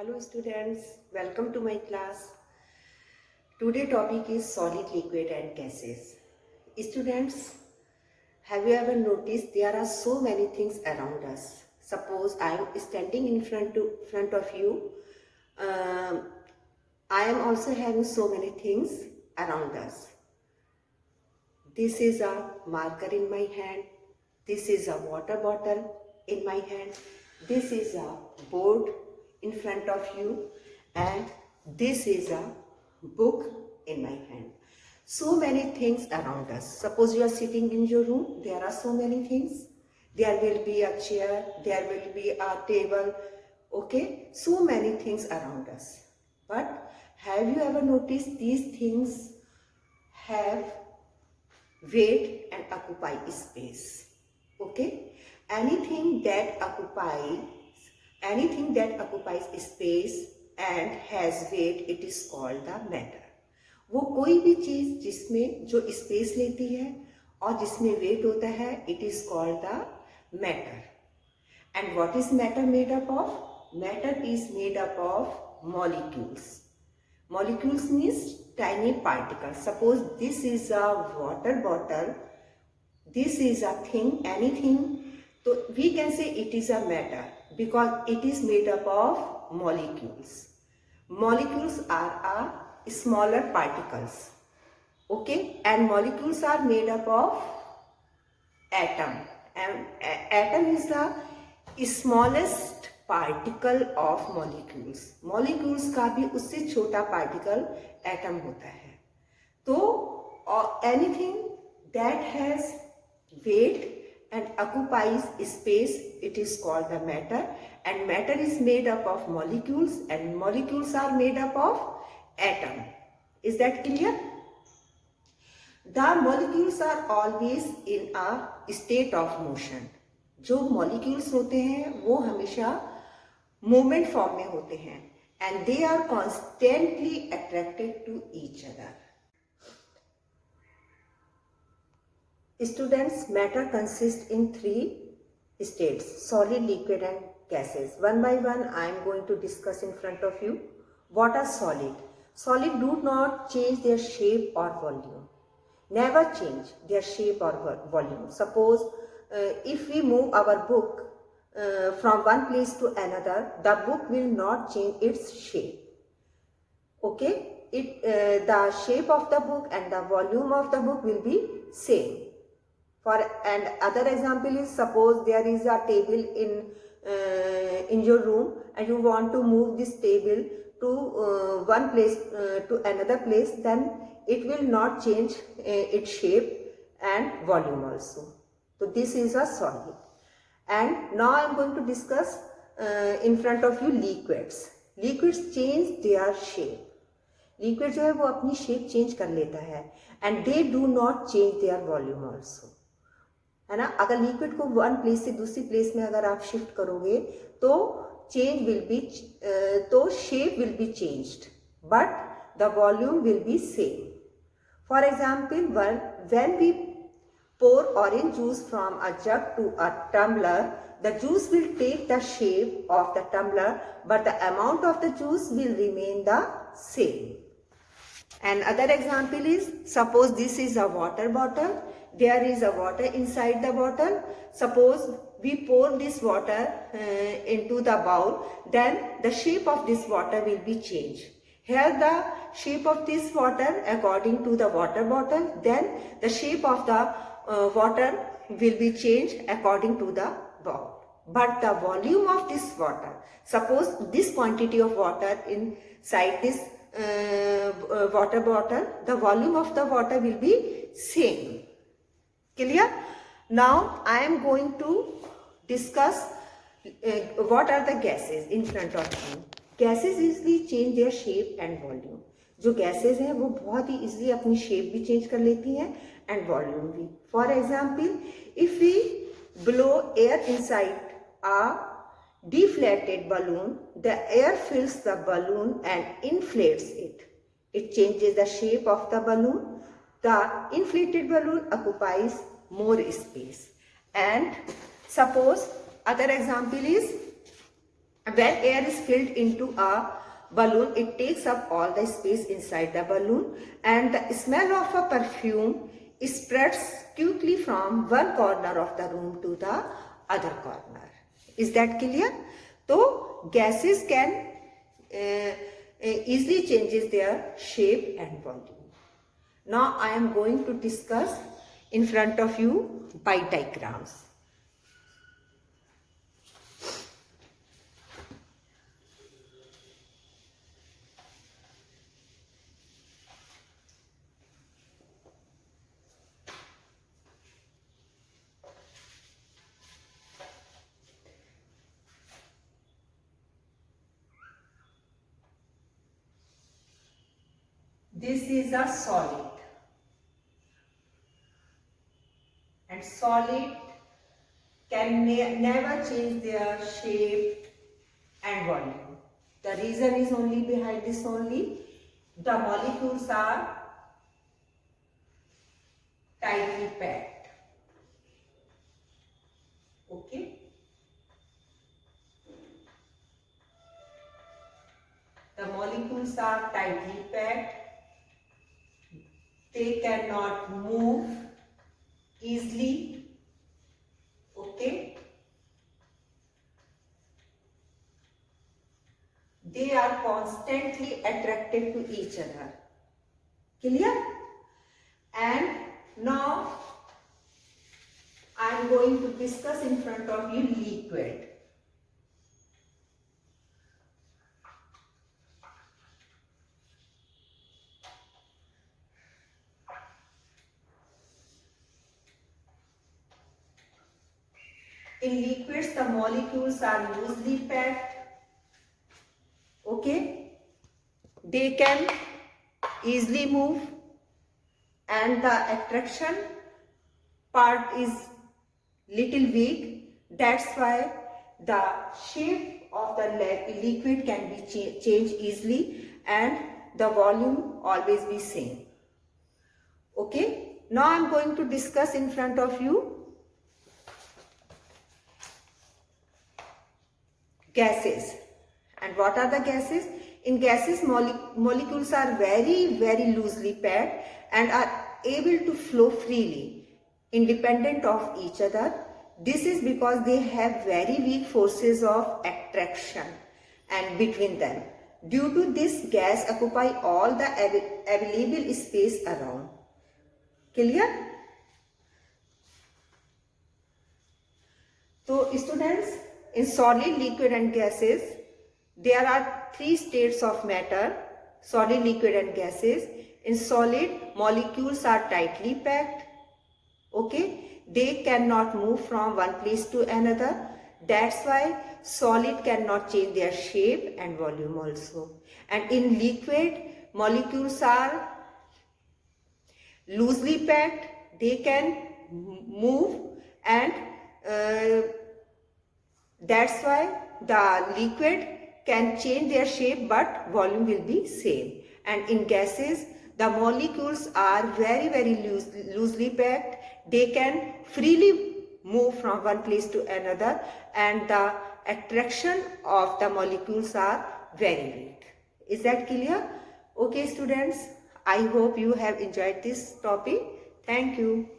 Hello students, welcome to my class. Today topic is solid, liquid and gases. Students, have you ever noticed there are so many things around us? Suppose I am standing in front of you. I am also having so many things around us. This is a marker in my hand. This is a water bottle in my hand. This is a board in front of you. And this is a book in my hand. So many things around us. Suppose you are sitting in your room. There are so many things. There will be a chair. There will be a table. Okay? So many things around us. But have you ever noticed these things have weight and occupy space? Okay, anything that occupies space and has weight, it is called the matter. वो कोई भी चीज जिसमें जो space लेती है और जिसमें वेट होता है, it is called the matter. And what is matter made up of? Matter is made up of molecules. Molecules means tiny particles. Suppose this is a water bottle, this is a thing, anything, so we can say it is a matter because it is made up of molecules. Molecules are smaller particles, okay, and molecules are made up of atom, and atom is the smallest particle of molecules. Molecules का भी उससे छोटा particle atom होता है. तो anything that has weight and occupies space, it is called the matter, and matter is made up of molecules and molecules are made up of atom. Is that clear? The molecules are always in a state of motion. जो molecules होते हैं वो हमेशा movement form में होते हैं and they are constantly attracted to each other. Students, matter consists in three states: solid, liquid and gases. One by one I am going to discuss in front of you. What are solid? Solid do not change their shape or volume. Never change their shape or volume. Suppose if we move our book from one place to another, the book will not change its shape. Okay, the shape of the book and the volume of the book will be same. And other example is, suppose there is a table in your room and you want to move this table to one place to another place, then it will not change its shape and volume also. So this is a solid. And now I am going to discuss in front of you liquids. Liquids change their shape. Liquid जो है वो अपनी shape change कर लेता है and they do not change their volume also. है ना? अगर लिक्विड को वन प्लेस से दूसरी प्लेस में अगर आप शिफ्ट करोगे तो चेंज विल बी तो shape will be changed but the volume will be same. For example, when we pour orange juice from a jug to a tumbler, the juice will take the shape of the tumbler but the amount of the juice will remain the same. And other example is, suppose this is a water bottle. There is a water inside the bottle. Suppose we pour this water into the bowl, then the shape of this water will be changed. Here the shape of this water according to the water bottle, then the shape of the water will be changed according to the bowl. But the volume of this water, suppose this quantity of water inside this water bottle, the volume of the water will be same. Clear? Now I am going to discuss what are the gases in front of you. Gases easily change their shape and volume. जो gases हैं वो बहुत ही easily अपनी shape भी change कर लेती हैं and volume भी. For example, if we blow air inside a deflated balloon, the air fills the balloon and inflates it. It changes the shape of the balloon. The inflated balloon occupies more space. And suppose other example is, When air is filled into a balloon, it takes up all the space inside the balloon, and the smell of a perfume spreads quickly from one corner of the room to the other corner. Is that clear? So gases can easily changes their shape and volume. Now I am going to discuss in front of you by diagrams. This is a solid, and solid can never change their shape and volume. The reason is only behind this only. The molecules are tightly packed. Okay. The molecules are tightly packed. They cannot move easily. Okay. They are constantly attracted to each other. Clear? And now I am going to discuss in front of you liquid. In liquids, the molecules are loosely packed. Okay, they can easily move, and the attraction part is little weak. That's why the shape of the liquid can be changed easily, and the volume always be same. Okay, now I am going to discuss in front of you gases. And what are the gases? In gases, molecules are very loosely packed and are able to flow freely, independent of each other. This is because they have very weak forces of attraction and between them. Due to this, gas occupy all the available space around. Clear? So students, in solid, liquid and gases, there are three states of matter: solid, liquid and gases. In solid, molecules are tightly packed. Okay, they cannot move from one place to another. That's why solid cannot change their shape and volume also. And in liquid, molecules are loosely packed. They can move, and that's why the liquid can change their shape but volume will be same. And in gases, the molecules are very loosely packed. They can freely move from one place to another, and the attraction of the molecules are very weak. Is that clear? Okay students, I hope you have enjoyed this topic. Thank you.